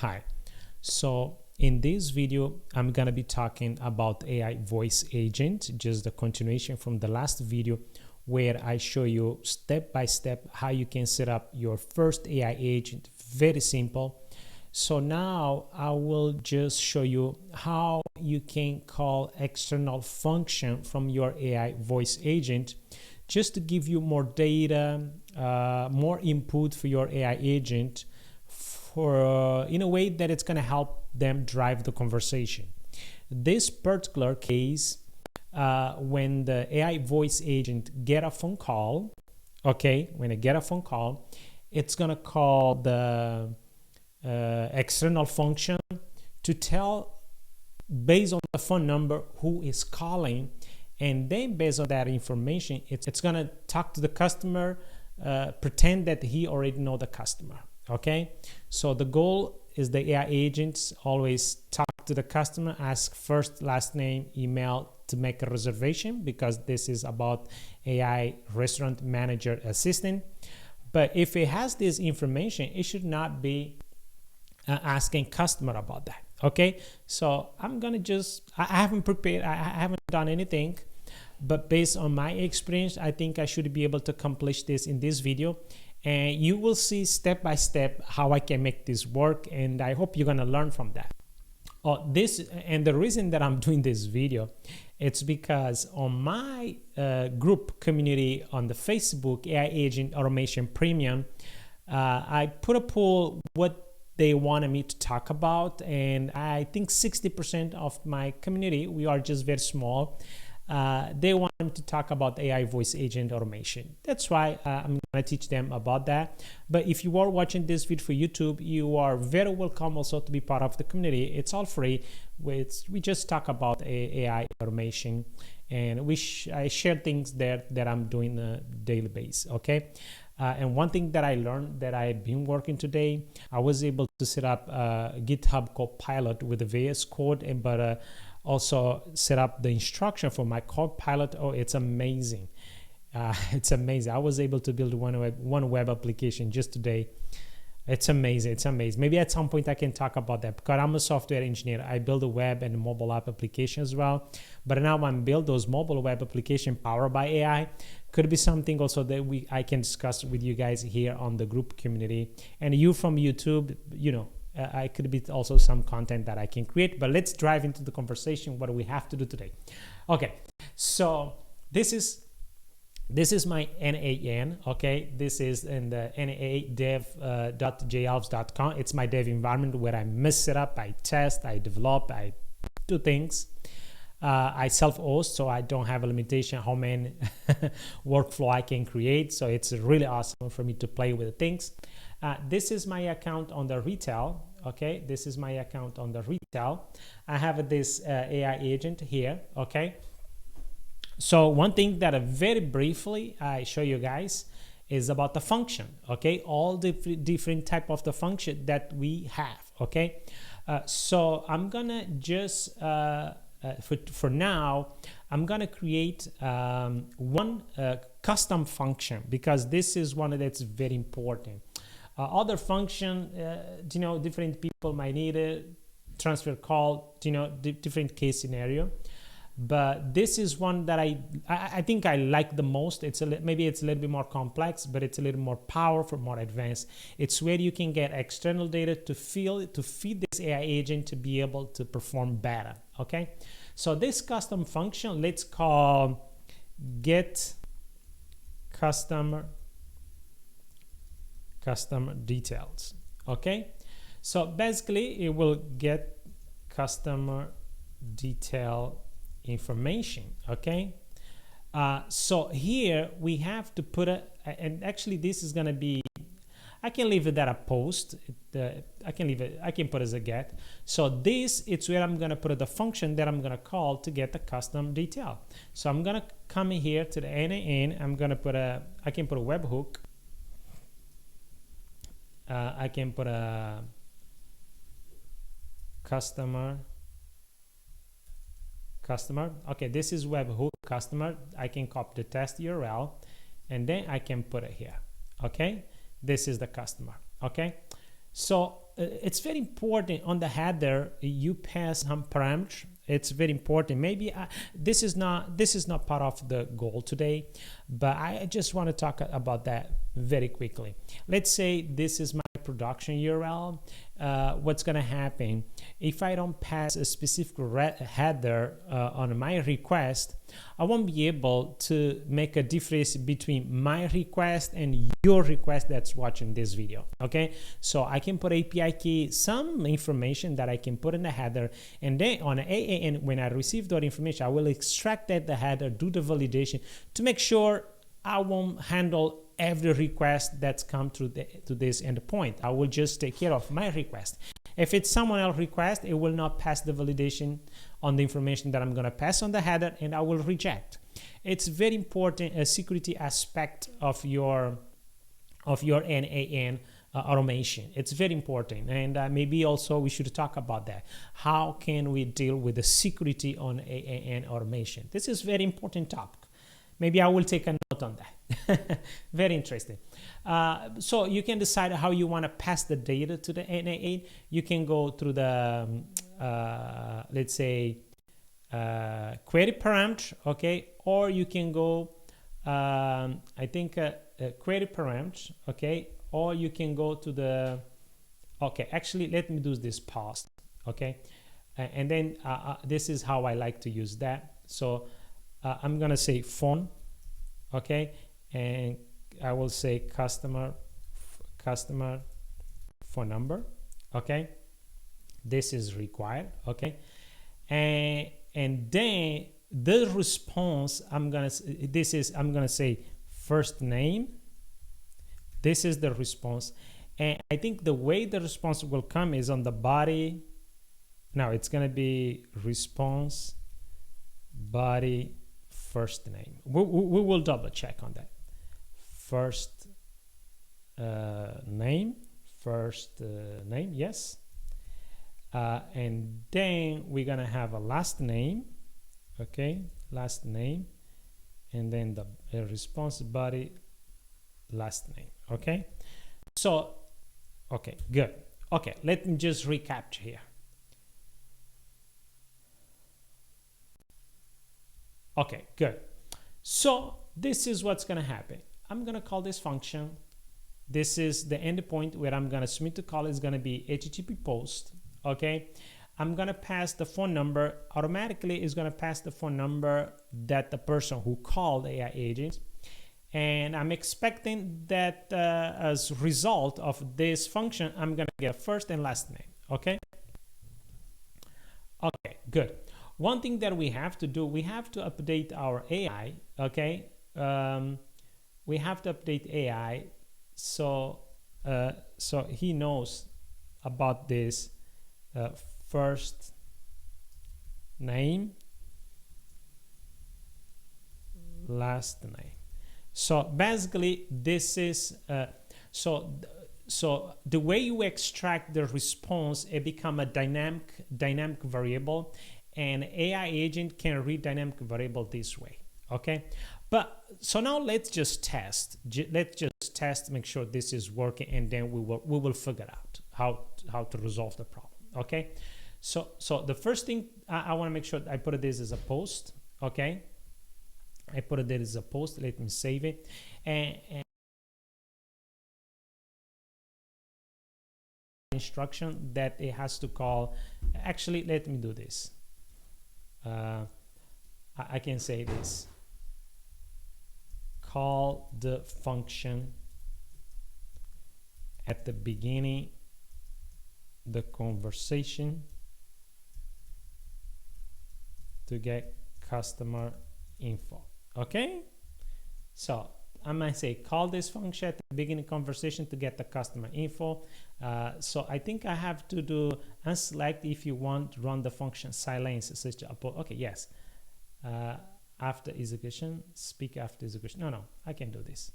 Hi. So in this video, I'm gonna be talking about AI voice agent, just the continuation from the last video where I show you step by step how you can set up your first AI agent. Very simple. So now I will just show you how you can call external function from your AI voice agent just to give you more data, more input for your AI agent for in a way that it's going to help them drive the conversation. This particular case, when the AI voice agent get a phone call, when it get a phone call, it's going to call the external function to tell based on the phone number who is calling, and then based on that information it's going to talk to the customer, pretend that he already know the customer. Okay, so the goal is the AI agents always talk to the customer, ask first, last name, email to make a reservation, because this is about AI restaurant manager assistant. But if it has this information, it should not be asking customer about that. Okay, so I'm gonna I haven't prepared, I haven't done anything, but based on my experience, I think I should be able to accomplish this in this video, and you will see step by step how I can make this work, and I hope you're gonna learn from that. And the reason that I'm doing this video, it's because on my group community on the Facebook AI Agent Automation Premium, I put a poll what they wanted me to talk about, and I think 60% of my community, we are just very small, they want to talk about AI voice agent automation. That's why I'm going to teach them about that. But if you are watching this video for YouTube, you are very welcome also to be part of the community. It's all free. We just talk about AI automation, and I share things there that I'm doing on a daily basis. Okay. And one thing that I learned that I've been working today, I was able to set up GitHub Copilot with the VS Code, but also set up the instruction for my Copilot. Oh, it's amazing. It's amazing. I was able to build one web application just today. It's amazing. It's amazing. Maybe at some point I can talk about that, because I'm a software engineer. I build a web and mobile app application as well. But now I'm build those mobile web application powered by AI. Could be something also that I can discuss with you guys here on the group community. And you from YouTube, I could be also some content that I can create. But let's dive into the conversation. What do we have to do today? Okay, so this is my NAN. Okay, this is in the nadev.jalps.com. It's my dev environment where I mess it up, I test, I develop, I do things. I self-host, so I don't have a limitation how many workflow I can create. So it's really awesome for me to play with the things. This is my account on the Retell. Okay, this is my account on the Retell. I have this AI agent here. Okay, so one thing that very briefly I show you guys is about the function. Okay, all the different type of the function that we have. Okay, so I'm gonna just for now, I'm gonna create one custom function, because this is one that's very important. Other function, different people might need a transfer call, different case scenario. But this is one that I think I like the most. Maybe it's a little bit more complex, but it's a little more powerful, more advanced. It's where you can get external data to feed this AI agent to be able to perform better. Okay, so this custom function, let's call get customer details. Okay, so basically it will get customer detail information. Okay, so here we have to put and actually this is going to be, I can leave it at a post. I can put as a get. So this, it's where I'm going to put the function that I'm going to call to get the custom detail. So I'm going to come here to the NAN. I'm going to I can put a webhook. I can put a customer. Okay, this is webhook customer. I can copy the test URL, and then I can put it here. Okay, this is the customer. Okay, so it's very important on the header you pass some parameters. It's very important. Maybe this is not part of the goal today, but I just want to talk about that very quickly. Let's say this is my production URL. What's going to happen if I don't pass a specific header on my request? I won't be able to make a difference between my request and your request that's watching this video. Okay, so I can put API key, some information that I can put in the header, and then on AAN, when I receive that information, I will extract that the header, do the validation to make sure I won't handle every request that's come to this endpoint. I will just take care of my request. If it's someone else's request, it will not pass the validation on the information that I'm going to pass on the header, and I will reject. It's very important, a security aspect of your NAN automation. It's very important, and maybe also we should talk about that. How can we deal with the security on NAN automation? This is very important topic. Maybe I will take a note on that. Very interesting. So you can decide how you want to pass the data to the NAN. You can go through the, let's say, query parameter, okay? Or you can go, I think, query parameter, okay? Or you can go to the, okay, actually, let me do this pause, okay? And then this is how I like to use that. So I'm gonna say phone, okay, and I will say customer phone number, okay. This is required, okay, and then the response I'm gonna say first name. This is the response, and I think the way the response will come is on the body. Now it's gonna be response body first name. We will double check on that. First name, yes. And then we're gonna have a last name, okay, last name, and then the response body last name, okay. So, okay, good. Okay, let me just recap here. Okay, good. So this is what's going to happen. I'm going to call this function. This is the endpoint where I'm going to submit the call. Is going to be HTTP post. Okay. I'm going to pass the phone number. Automatically is going to pass the phone number that the person who called the AI agent. And I'm expecting that as a result of this function, I'm going to get first and last name. Okay. Okay, good. One thing that we have to do, we have to update our AI, okay? We have to update AI so he knows about this first name, last name. So basically, this is so the way you extract the response, it become a dynamic variable. And AI agent can read dynamic variable this way, okay? But so now let's just test. Let's just test, make sure this is working, and then we will figure out how to resolve the problem, okay? So the first thing I want to make sure I put this as a post, okay? I put it as a post. Let me save it, and instruction that it has to call. Actually, let me do this. I can say this. Call the function at the beginning the conversation to get customer info. Okay, so I might say call this function at the beginning conversation to get the customer info. So I think I have to do unselect if you want run the function silence such to upload. Okay, yes. After execution, speak after execution. No, I can do this.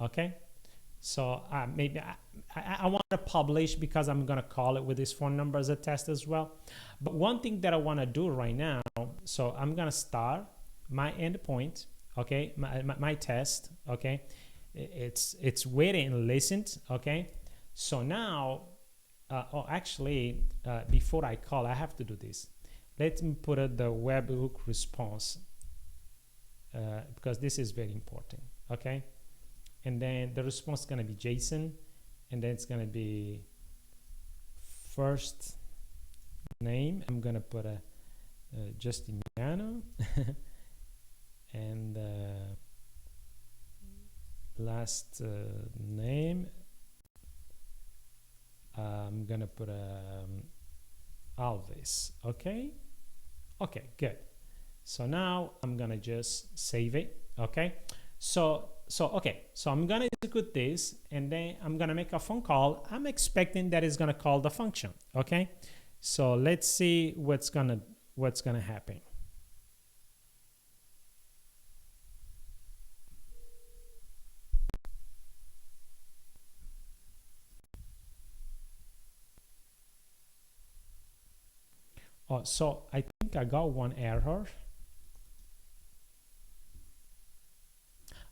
Okay, so maybe I want to publish because I'm gonna call it with this phone number as a test as well. But one thing that I want to do right now, so I'm gonna start my endpoint. Okay, my test. Okay, it's waiting and listened. Okay, so now before I call, I have to do this. Let me put the webhook response because this is very important. Okay, and then the response is going to be JSON, and then it's going to be first name. I'm going to put a Justiniano and last name. I'm gonna put Alves. Okay, good. So now I'm gonna just save it. Okay, so I'm gonna execute this, and then I'm gonna make a phone call. I'm expecting that it's gonna call the function. Okay, so let's see what's gonna happen. Oh, so I think I got one error.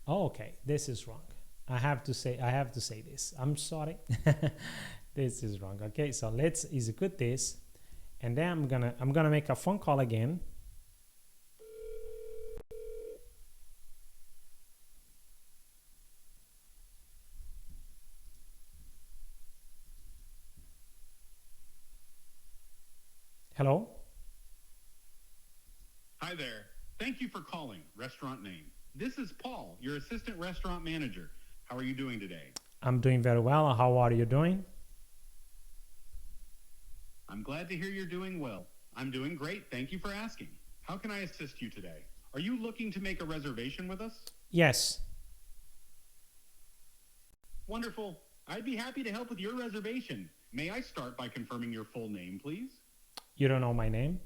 Oh, okay, this is wrong. I have to say this. I'm sorry. This is wrong. Okay, so let's execute this, and then I'm gonna make a phone call again. Hello? Hi there. Thank you for calling Restaurant Name. This is Paul, your assistant restaurant manager. How are you doing today? I'm doing very well. How are you doing? I'm glad to hear you're doing well. I'm doing great. Thank you for asking. How can I assist you today? Are you looking to make a reservation with us? Yes. Wonderful. I'd be happy to help with your reservation. May I start by confirming your full name, please? You don't know my name?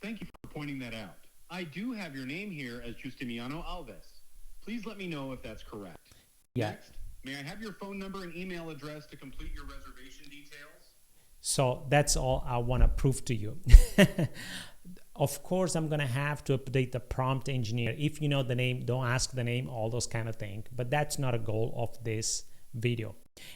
Thank you for pointing that out. I do have your name here as Justiniano Alves. Please let me know if that's correct. Yeah. Next, may I have your phone number and email address to complete your reservation details? So that's all I want to prove to you. Of course, I'm going to have to update the prompt engineer. If you know the name, don't ask the name, all those kind of things. But that's not a goal of this video.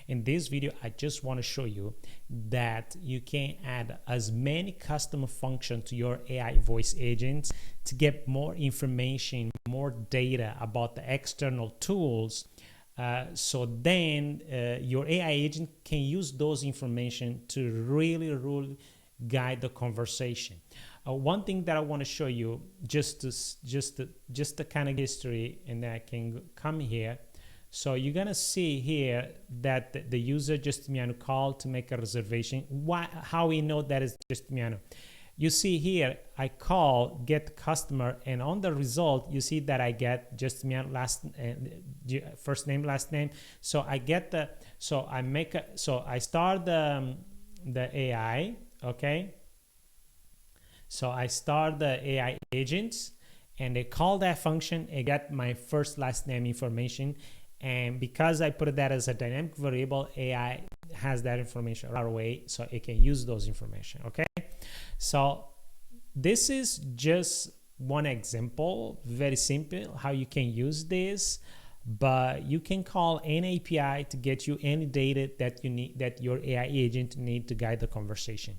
In this video, I just want to show you that you can add as many custom functions to your AI voice agents to get more information, more data about the external tools. So then your AI agent can use those information to really guide the conversation. One thing that I want to show you, just the kind of history, and then I can come here. So you're gonna see here that the user Justiniano called to make a reservation. How we know that is Justiniano? You see here, I call get customer, and on the result you see that I get Justiniano first name, last name. So I get I start the AI. Okay. So I start the AI agents, and they call that function and get my first last name information. And because I put that as a dynamic variable, AI has that information right away, so it can use those information. Okay, so this is just one example, very simple how you can use this, but you can call any API to get you any data that you need, that your AI agent need to guide the conversation.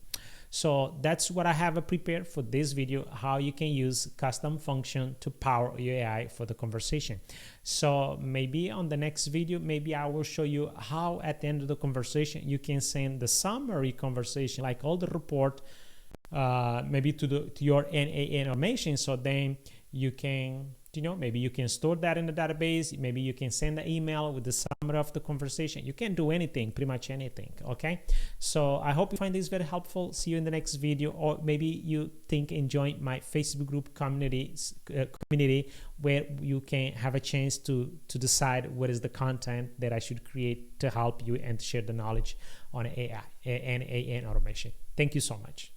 So that's what I have prepared for this video, how you can use custom function to power your AI for the conversation. So maybe on the next video, maybe I will show you how at the end of the conversation, you can send the summary conversation, like all the report, maybe to your NAN automation. So then you can, maybe you can store that in the database. Maybe you can send an email with the summary of the conversation. You can do anything, pretty much anything. Okay. So I hope you find this very helpful. See you in the next video, or maybe you think and join my Facebook group community where you can have a chance to decide what is the content that I should create to help you and share the knowledge on AI and AN automation. Thank you so much.